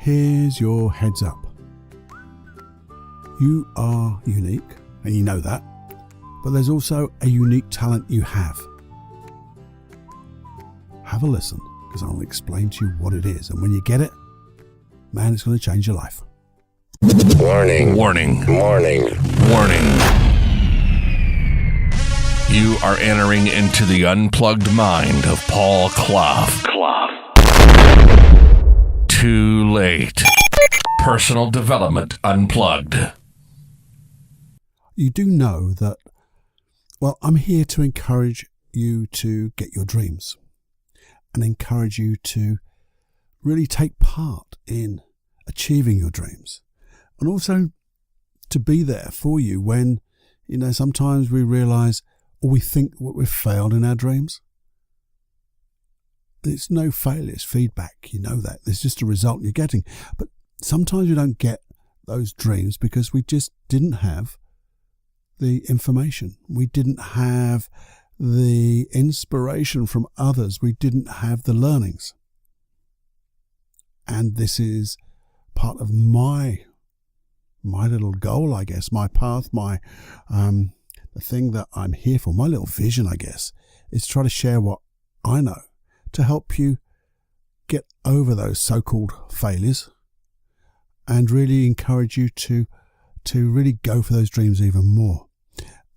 here's your heads up. You are unique, and you know that, but there's also a unique talent you have. Have a listen, because I'll explain to you what it is, and when you get it, man, it's going to change your life. Warning. Warning. Warning. Warning. You are entering into the unplugged mind of Paul Clough. Too late. Personal Development Unplugged. You do know that, well, I'm here to encourage you to get your dreams and encourage you to really take part in achieving your dreams, and also to be there for you when, sometimes we realize or we think we've failed in our dreams. It's no failure, it's feedback. You know that. There's just a result you're getting. But sometimes we don't get those dreams because we just didn't have the information. We didn't have the inspiration from others. We didn't have the learnings. And this is part of my little goal, I guess, my path, the thing that I'm here for, my little vision, I guess, is to try to share what I know to help you get over those so-called failures and really encourage you to really go for those dreams even more,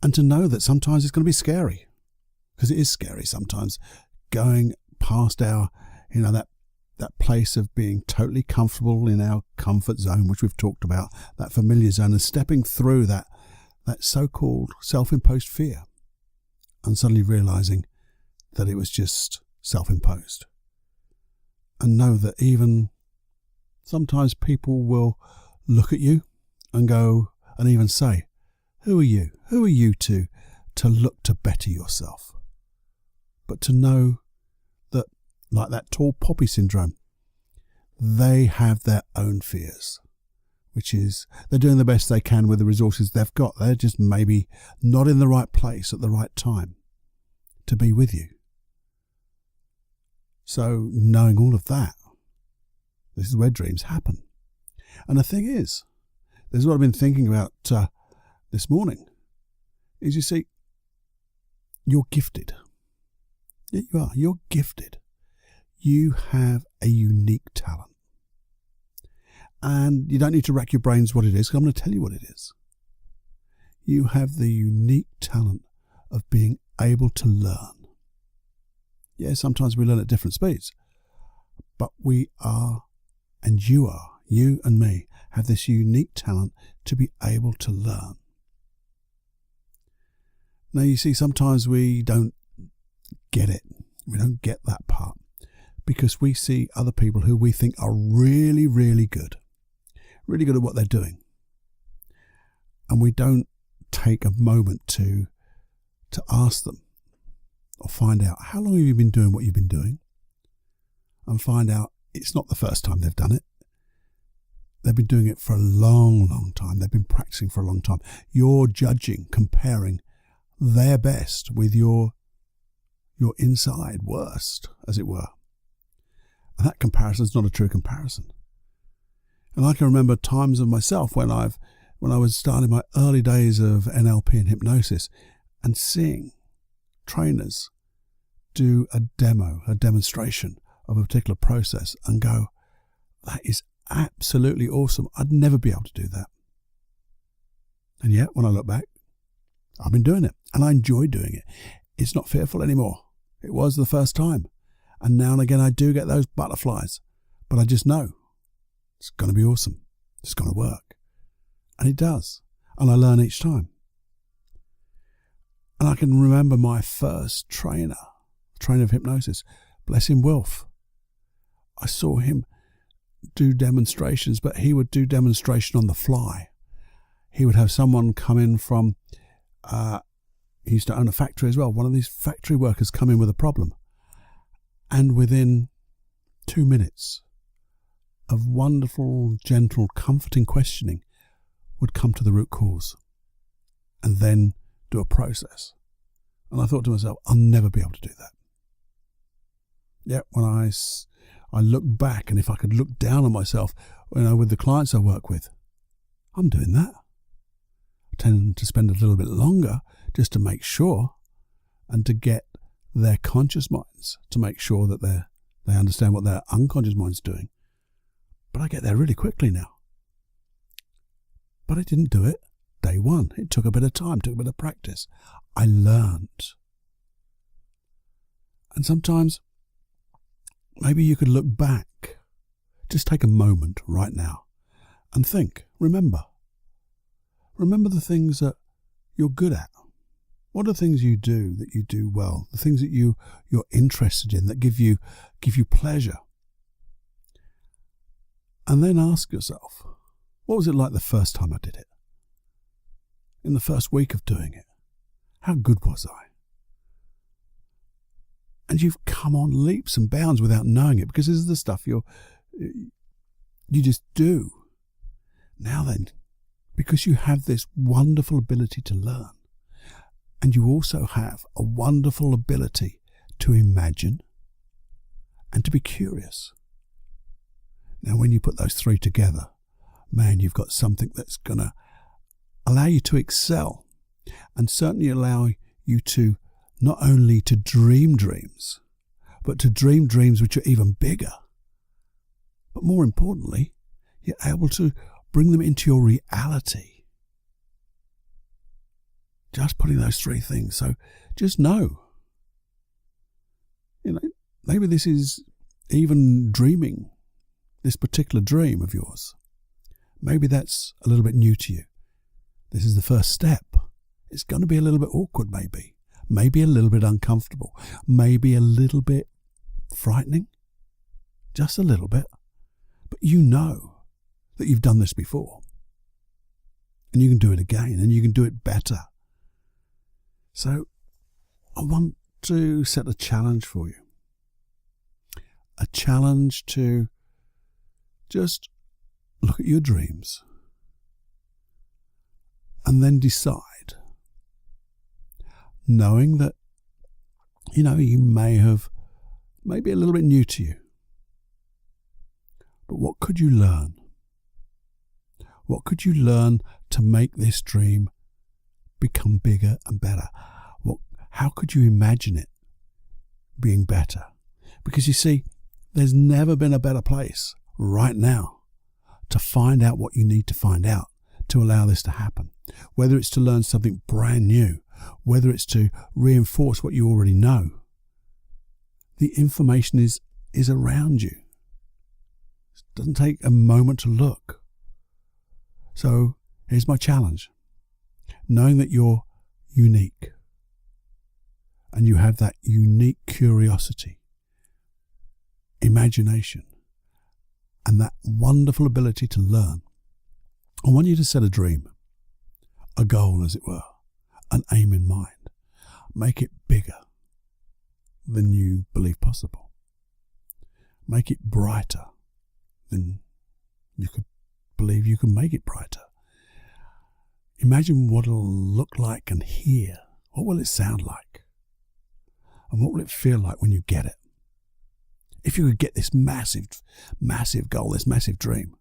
and to know that sometimes it's going to be scary, because it is scary sometimes, going past our, that place of being totally comfortable in our comfort zone, which we've talked about, that familiar zone, and stepping through that so-called self-imposed fear, and suddenly realizing that it was just self-imposed. And know that even sometimes people will look at you and go, and even say, who are you? Who are you to look to better yourself? But to know that, like that tall poppy syndrome, they have their own fears, which is they're doing the best they can with the resources they've got. They're just maybe not in the right place at the right time to be with you. So knowing all of that, this is where dreams happen. And the thing is, this is what I've been thinking about this morning, is you see, you're gifted. Yeah, you are. You're gifted. You have a unique talent. And you don't need to rack your brains what it is, because I'm going to tell you what it is. You have the unique talent of being able to learn. Yeah, sometimes we learn at different speeds, but we are, and you are, you and me, have this unique talent to be able to learn. Now, you see, sometimes we don't get it. We don't get that part because we see other people who we think are really, really good at what they're doing. And we don't take a moment to ask them or find out, how long have you been doing what you've been doing? And find out it's not the first time they've done it. They've been doing it for a long, long time. They've been practicing for a long time. You're judging, comparing their best with your inside worst, as it were. And that comparison is not a true comparison. And I can remember times of myself when I was starting my early days of NLP and hypnosis, and seeing trainers do a demonstration of a particular process and go, that is absolutely awesome. I'd never be able to do that. And yet, when I look back, I've been doing it and I enjoy doing it. It's not fearful anymore. It was the first time. And now and again, I do get those butterflies, but I just know it's going to be awesome. It's going to work. And it does. And I learn each time. And I can remember my first trainer of hypnosis, bless him, Wilf. I saw him do demonstrations, but he would do demonstration on the fly. He would have someone come in from, he used to own a factory as well. One of these factory workers come in with a problem. And within 2 minutes of wonderful, gentle, comforting questioning would come to the root cause and then do a process. And I thought to myself, I'll never be able to do that. Yeah, when I I look back, and if I could look down on myself, with the clients I work with, I'm doing that. I tend to spend a little bit longer just to make sure, and to get their conscious minds to make sure that they understand what their unconscious mind's doing. But I get there really quickly now. But I didn't do it day one. It took a bit of time, took a bit of practice. I learned. And sometimes maybe you could look back. Just take a moment right now and think, remember the things that you're good at. What are the things you do that you do well? The things that you're interested in, that give you pleasure. And then ask yourself, what was it like the first time I did it? In the first week of doing it, how good was I? And you've come on leaps and bounds without knowing it, because this is the stuff you just do. Now then, because you have this wonderful ability to learn, and you also have a wonderful ability to imagine and to be curious. Now, when you put those three together, man, you've got something that's going to allow you to excel, and certainly allow you to not only to dream dreams, but to dream dreams which are even bigger. But more importantly, you're able to bring them into your reality. Just putting those three things. So just know, maybe this is even dreaming, this particular dream of yours. Maybe that's a little bit new to you. This is the first step. It's going to be a little bit awkward, maybe a little bit uncomfortable, maybe a little bit frightening, just a little bit. But you know that you've done this before, and you can do it again, and you can do it better. So I want to set a challenge for you. A challenge to just look at your dreams and then decide, knowing that, you may be a little bit new to you. But what could you learn? What could you learn to make this dream become bigger and better? How could you imagine it being better? Because you see, there's never been a better place right now to find out what you need to find out to allow this to happen. Whether it's to learn something brand new, whether it's to reinforce what you already know, the information is around you. It doesn't take a moment to look. So here's my challenge. Knowing that you're unique, and you have that unique curiosity, imagination, and that wonderful ability to learn, I want you to set a dream, a goal as it were, an aim in mind. Make it bigger than you believe possible. Make it brighter than you could believe you can make it brighter. Imagine what it'll look like and hear. What will it sound like? And what will it feel like when you get it? If you could get this massive, massive goal, this massive dream,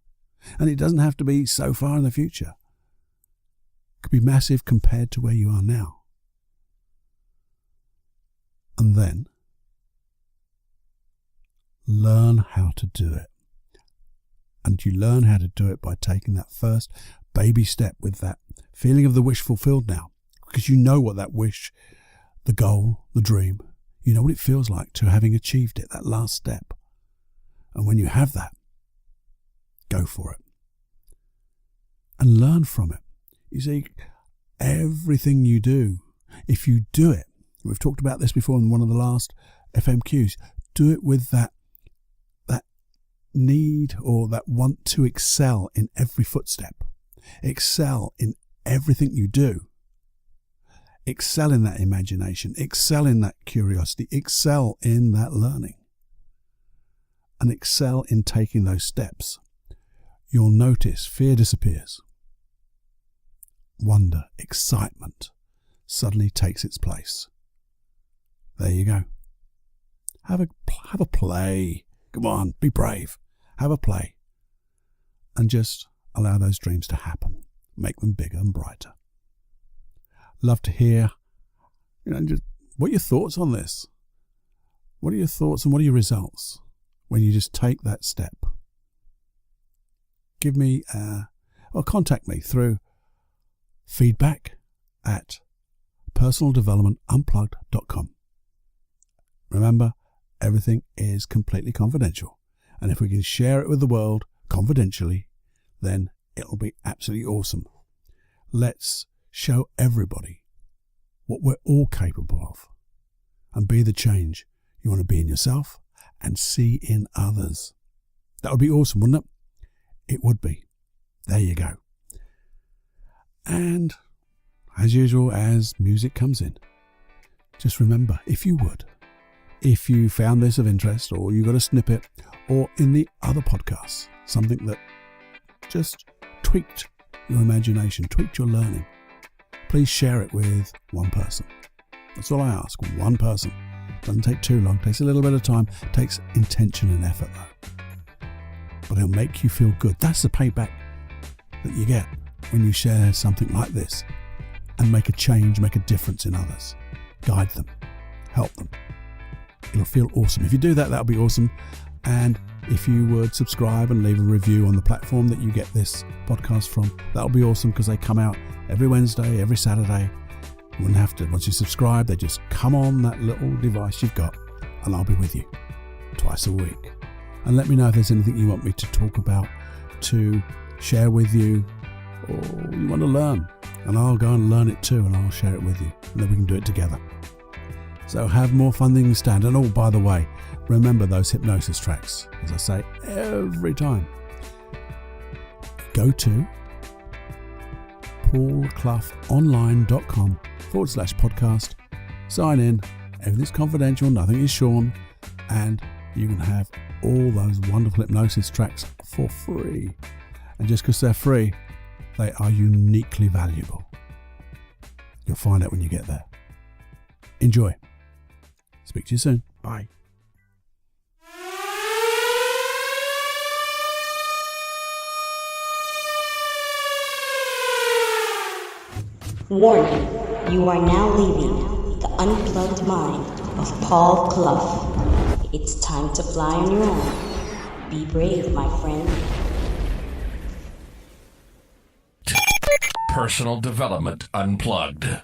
and it doesn't have to be so far in the future. It could be massive compared to where you are now. And then learn how to do it. And you learn how to do it by taking that first baby step with that feeling of the wish fulfilled now. Because you know what that wish, the goal, the dream, you know what it feels like to having achieved it, that last step. And when you have that, go for it. And learn from it. You see, everything you do, if you do it, we've talked about this before in one of the last FMQs, do it with that need or that want to excel in every footstep. Excel in everything you do. Excel in that imagination. Excel in that curiosity. Excel in that learning. And excel in taking those steps. You'll notice fear disappears. Wonder, excitement suddenly takes its place. There you go. Have a play Come on, be brave. Have a play. And just allow those dreams to happen. Make them bigger and brighter. Love to hear, just what are your thoughts on this? What are your thoughts and what are your results when you just take that step? Give me, or contact me through feedback@personaldevelopmentunplugged.com. Remember, everything is completely confidential. And if we can share it with the world confidentially, then it'll be absolutely awesome. Let's show everybody what we're all capable of and be the change you want to be in yourself and see in others. That would be awesome, wouldn't it? It would be. There you go. And as usual, as music comes in, just remember, if you found this of interest, or you got a snippet, or in the other podcasts, something that just tweaked your imagination, tweaked your learning, please share it with one person. That's all I ask, one person. Doesn't take too long, takes a little bit of time, takes intention and effort though. But it'll make you feel good. That's the payback that you get when you share something like this and make a change, make a difference in others. Guide them, help them. It'll feel awesome. If you do that, that'll be awesome. And if you would subscribe and leave a review on the platform that you get this podcast from, that'll be awesome, because they come out every Wednesday, every Saturday. You wouldn't have to, once you subscribe, they just come on that little device you've got, and I'll be with you twice a week. And let me know if there's anything you want me to talk about, to share with you, or you want to learn. And I'll go and learn it too, and I'll share it with you, and then we can do it together. So have more fun than you stand. And oh, by the way, remember those hypnosis tracks, as I say every time. Go to paulcloughonline.com/podcast. Sign in. Everything's confidential. Nothing is shown. And you can have all those wonderful hypnosis tracks for free. And just because they're free, they are uniquely valuable. You'll find out when you get there. Enjoy. Speak to you soon. Bye. Warning, you are now leaving the unplugged mind of Paul Clough. It's time to fly on your own. Be brave, my friend. Personal Development Unplugged.